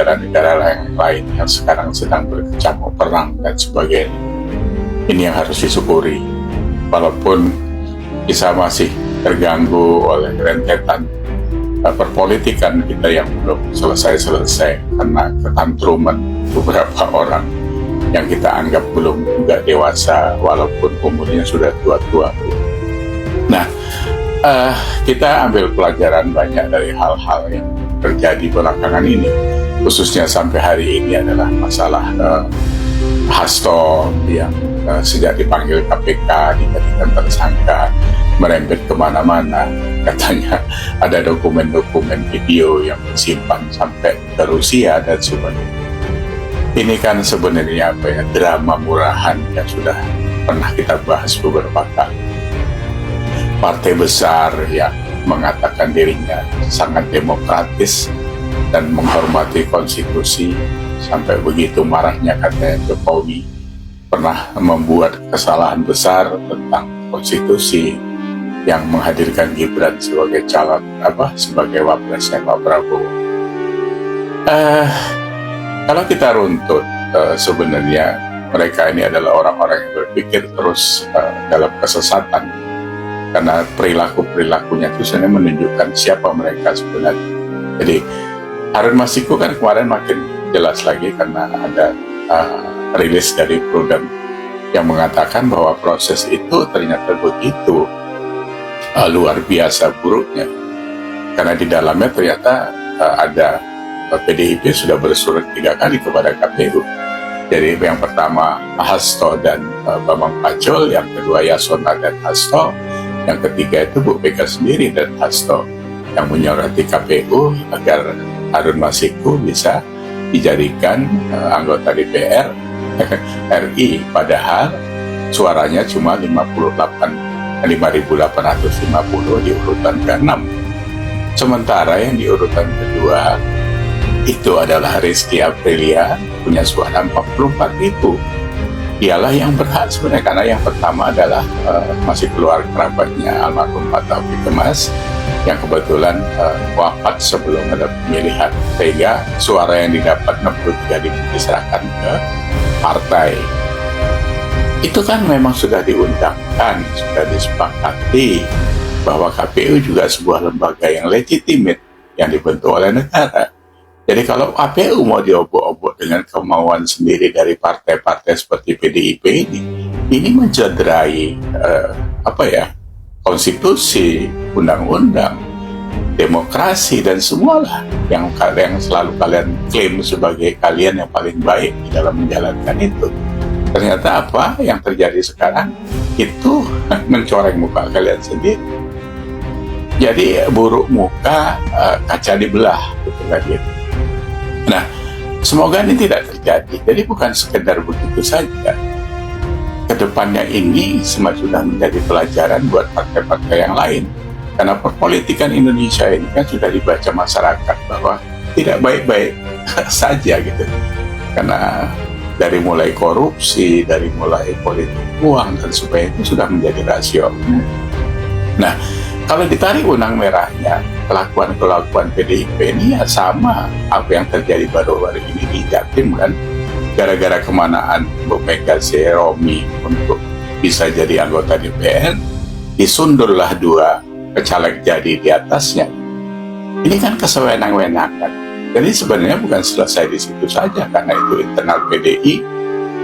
negara-negara yang lain yang sekarang sedang berkecamuk perang dan sebagainya. Ini yang harus disyukuri, walaupun kita masih terganggu oleh rentetan perpolitikan kita yang belum selesai-selesai karena ketantruman beberapa orang yang kita anggap belum juga dewasa walaupun umurnya sudah tua-tua. Nah, kita ambil pelajaran banyak dari hal-hal yang terjadi belakangan ini, khususnya sampai hari ini adalah masalah Hasto yang sejak dipanggil KPK dijadikan tersangka, merembet kemana-mana. Katanya ada dokumen-dokumen video yang disimpan sampai ke Rusia dan sebagainya. Ini kan sebenarnya drama murahan yang sudah pernah kita bahas beberapa kali. Partai besar yang mengatakan dirinya sangat demokratis dan menghormati konstitusi, sampai begitu marahnya katanya Jokowi pernah membuat kesalahan besar tentang konstitusi yang menghadirkan Gibran sebagai calon sebagai wapresnya Pak Prabowo. Kalau kita runtut, sebenarnya mereka ini adalah orang-orang yang berpikir terus dalam kesesatan, karena perilaku-perilakunya itu sebenarnya menunjukkan siapa mereka sebenarnya. Jadi Harun Masiku kan kemarin makin jelas lagi karena ada rilis dari Prudem yang mengatakan bahwa proses itu ternyata begitu luar biasa buruknya, karena di dalamnya ternyata ada PDIP sudah bersurat 3 kali kepada KPU. Jadi yang pertama Hasto dan Bambang Pacul, yang kedua Yasona dan Hasto, yang ketiga itu Bu Mega sendiri dan Hasto yang menyoroti KPU agar Harun Masiku bisa dijadikan anggota DPR RI, padahal suaranya cuma 5.850 di urutan ke-6. Sementara yang di urutan kedua itu adalah Rizky Aprilia, punya suara 44.000. Dialah yang berhak sebenarnya, karena yang pertama adalah masih keluar kerabatnya almarhum Pak Taufik Kemas yang kebetulan wafat sebelum ada pemilihan, sehingga suara yang didapat 63.000 diserahkan ke partai. Itu kan memang sudah diundangkan, sudah disepakati bahwa KPU juga sebuah lembaga yang legitimate yang dibentuk oleh negara. Jadi kalau KPU mau diobok-obok dengan kemauan sendiri dari partai-partai seperti PDIP ini mencederai konstitusi, undang-undang, demokrasi dan semualah yang selalu kalian klaim sebagai kalian yang paling baik di dalam menjalankan itu. Ternyata apa yang terjadi sekarang itu mencoreng muka kalian sendiri. Jadi buruk muka, kaca dibelah, gitu lagi. Nah, semoga ini tidak terjadi. Jadi bukan sekedar begitu saja. Kedepannya ini sudah menjadi pelajaran buat partai-partai yang lain. Karena perpolitikan Indonesia ini kan sudah dibaca masyarakat bahwa tidak baik-baik saja gitu. Karena dari mulai korupsi, dari mulai politik uang dan sebagainya itu sudah menjadi rasio. Nah, kalau ditarik benang merahnya, kelakuan-kelakuan PDIP ini ya sama apa yang terjadi baru-baru ini di Jatim kan. Gara-gara kemanaan Bu Mega si Romi untuk bisa jadi anggota DPR, disundullah 2 pecaleg jadi di atasnya. Ini kan kesewenang-wenangan. Jadi sebenarnya bukan selesai di situ saja, karena itu internal PDI.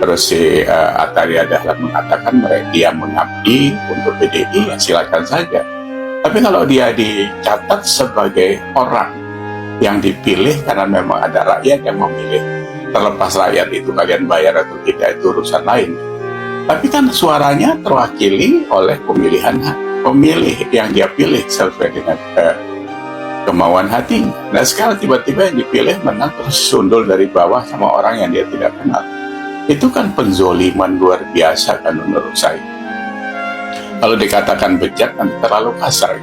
Terus si Ataria Dahlan mengatakan dia mengabdi untuk PDI, ya silakan saja. Tapi kalau dia dicatat sebagai orang yang dipilih karena memang ada rakyat yang memilih, terlepas rakyat itu kalian bayar atau tidak itu urusan lain. Tapi kan suaranya terwakili oleh pemilih yang dia pilih sesuai dengan kemauan hati. Nah sekarang tiba-tiba yang dipilih menang terus sundul dari bawah sama orang yang dia tidak kenal. Itu kan penzoliman luar biasa kan menurut saya. Kalau dikatakan bejat nanti terlalu kasar.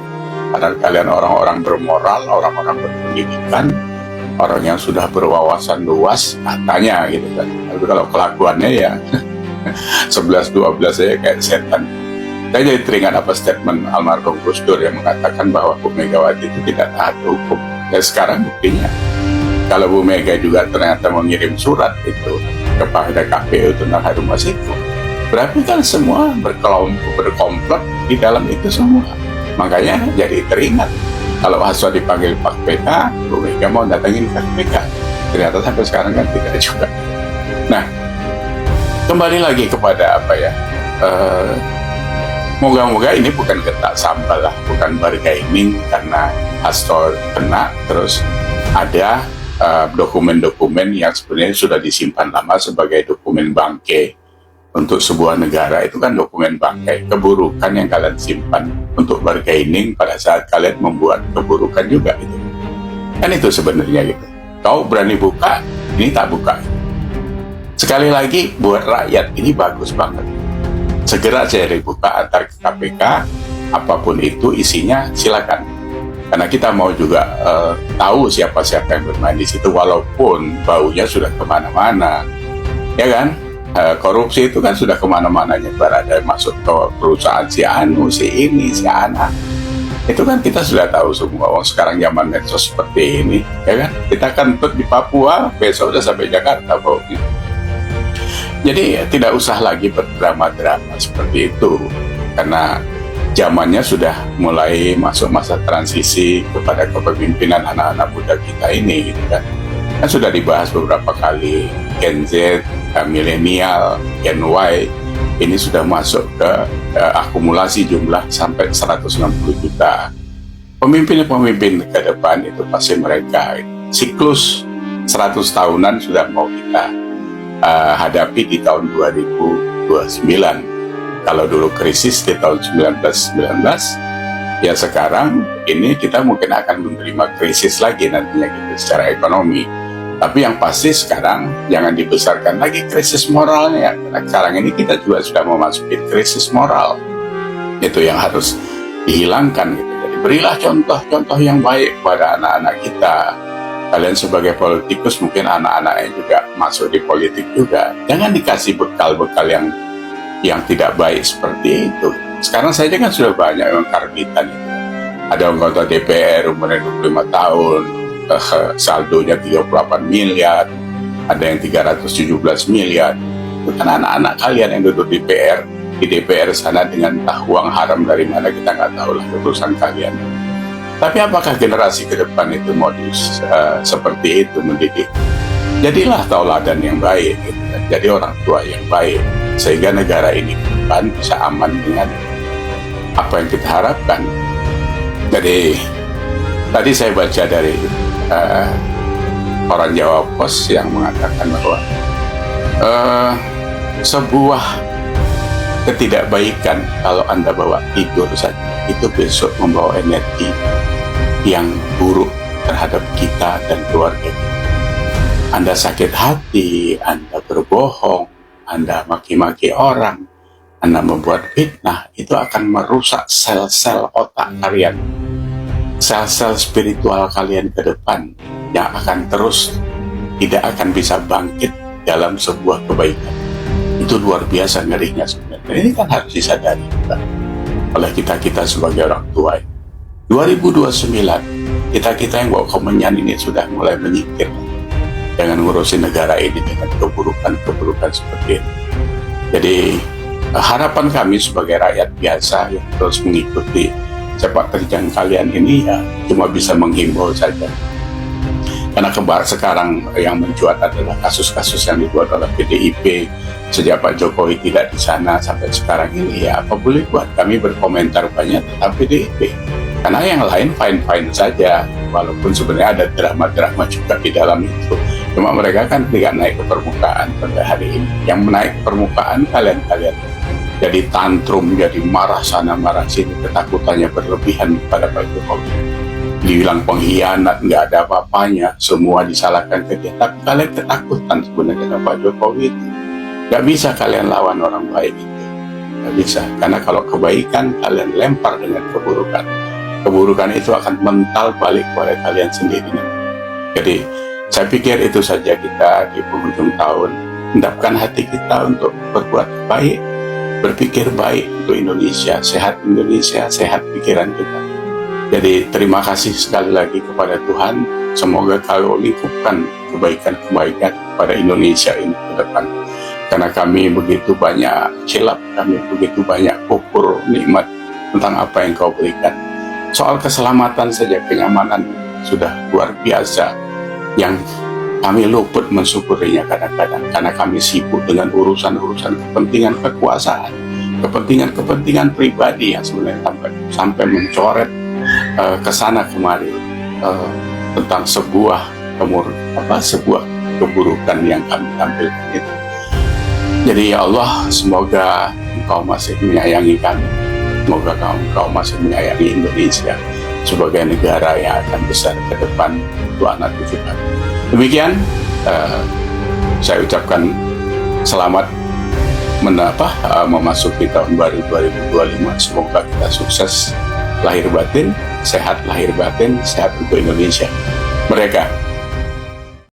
Padahal kalian orang-orang bermoral, orang-orang berpendidikan, orang yang sudah berwawasan luas katanya gitu kan. Tapi kalau kelakuannya ya 11-12 saja kayak setan. Saya jadi teringat statement almarhum Gus Dur yang mengatakan bahwa Bu Megawati itu tidak taat hukum. Ya sekarang buktinya Kalau Bu Mega juga ternyata mengirim surat itu kepada KPU tentang Harun Masiku, berarti kan semua berkomplot di dalam itu semua. Makanya jadi teringat kalau Hasto dipanggil Pak PK, Bu Mega mau datangin KPK. Ternyata sampai sekarang kan tidak juga. Nah, kembali lagi kepada apa ya? Moga-moga ini bukan getak sambal lah, bukan bargaining karena Hasto kena terus ada dokumen-dokumen yang sebenarnya sudah disimpan lama sebagai dokumen bangke untuk sebuah negara. Itu kan dokumen bangkai, keburukan yang kalian simpan untuk bargaining pada saat kalian membuat keburukan juga itu. Kan itu sebenarnya gitu. Kau berani buka, ini tak buka. Sekali lagi buat rakyat ini bagus banget. Segera saya dibuka antar ke KPK, apapun itu isinya silakan. Karena kita mau juga tahu siapa-siapa yang bermain di situ, walaupun baunya sudah kemana-mana, ya kan? Korupsi itu kan sudah kemana-mana, nyebar, ada masuk ke perusahaan si Anu, si ini, si Ana. Itu kan kita sudah tahu semua. Sekarang zaman medsos seperti ini, ya kan? Kita kentut di Papua, besok udah sampai Jakarta baunya. Jadi tidak usah lagi berdrama-drama seperti itu, karena zamannya sudah mulai masuk masa transisi kepada kepemimpinan anak-anak muda kita ini, gitu kan. Kan sudah dibahas beberapa kali, Gen Z, milenial, Gen Y, ini sudah masuk ke akumulasi jumlah sampai 160 juta. Pemimpin-pemimpin ke depan itu pasti mereka, siklus 100 tahunan sudah mau kita hadapi di tahun 2029. Kalau dulu krisis di tahun 1919, ya sekarang ini kita mungkin akan menerima krisis lagi nantinya gitu secara ekonomi. Tapi yang pasti sekarang jangan dibesarkan lagi krisis moralnya. Karena sekarang ini kita juga sudah memasuki krisis moral. Itu yang harus dihilangkan gitu. Jadi berilah contoh-contoh yang baik pada anak-anak kita. Kalian sebagai politikus, mungkin anak-anaknya juga masuk di politik juga. Jangan dikasih bekal-bekal yang tidak baik seperti itu. Sekarang saja kan sudah banyak yang karbitan itu. Ada anggota DPR umurnya 25 tahun, saldonya 38 miliar, ada yang 317 miliar. Itu kan anak-anak kalian yang duduk di DPR sana dengan entah uang haram dari mana, kita nggak tahu lah, urusan kalian. Tapi apakah generasi ke depan itu modus seperti itu mendidik? Jadilah tauladan yang baik, gitu. Jadi orang tua yang baik, sehingga negara ini ke depan bisa aman dengan apa yang kita harapkan. Jadi tadi saya baca dari orang Jawa Pos yang mengatakan bahwa sebuah ketidakbaikan kalau Anda bawa tidur saja, itu besok membawa energi yang buruk terhadap kita dan keluarga kita. Anda sakit hati, Anda berbohong, Anda maki-maki orang, Anda membuat fitnah, itu akan merusak sel-sel otak kalian, sel-sel spiritual kalian ke depan, yang akan terus tidak akan bisa bangkit dalam sebuah kebaikan. Itu luar biasa ngerinya sebenarnya. Ini kan harus disadari juga oleh kita sebagai orang tua. 2029, kita yang bawa kemenyan ini sudah mulai menyingkir. Jangan ngurusin negara ini dengan keburukan seperti ini. Jadi harapan kami sebagai rakyat biasa yang terus mengikuti sepak terjang kalian ini, ya cuma bisa menghimbau saja. Karena sekarang yang mencuat adalah kasus-kasus yang dibuat oleh PDIP sejak Pak Jokowi tidak di sana sampai sekarang ini. Ya apa boleh buat, kami berkomentar banyak tentang PDIP. Karena yang lain fine-fine saja, walaupun sebenarnya ada drama-drama juga di dalam itu. Cuma mereka kan tidak naik ke permukaan pada hari ini. Yang naik ke permukaan kalian-kalian. Jadi tantrum, jadi marah sana, marah sini, ketakutannya berlebihan pada Pak Jokowi. Dibilang pengkhianat, nggak ada apa-apanya, semua disalahkan ke dia. Tapi kalian ketakutan sebenarnya dengan Pak Jokowi itu. Nggak bisa kalian lawan orang baik itu. Nggak bisa, karena kalau kebaikan kalian lempar dengan keburukan. Keburukan itu akan mental balik kepada kalian sendiri. Jadi saya pikir itu saja kita di penghujung tahun. Endapkan hati kita untuk berbuat baik, berpikir baik untuk Indonesia, sehat pikiran kita. Jadi terima kasih sekali lagi kepada Tuhan. Semoga kalau lingkupkan kebaikan-kebaikan kepada Indonesia ini ke depan. Karena kami begitu banyak silap, kami begitu banyak kufur nikmat tentang apa yang Kau berikan. Soal keselamatan saja, kenyamanan sudah luar biasa, yang kami luput mensyukurinya kadang-kadang karena kami sibuk dengan urusan-urusan kepentingan kekuasaan, kepentingan pribadi yang sebenarnya sampai mencoret ke sana kemari tentang sebuah keburukan yang kami tampilkan itu. Jadi ya Allah, semoga Engkau masih menyayangi kami, semoga Engkau masih menyayangi Indonesia sebagai negara yang akan besar ke depan untuk anak cucu kami. Demikian saya ucapkan selamat memasuki tahun baru 2025. Semoga kita sukses lahir batin, sehat lahir batin, sehat untuk Indonesia. Mereka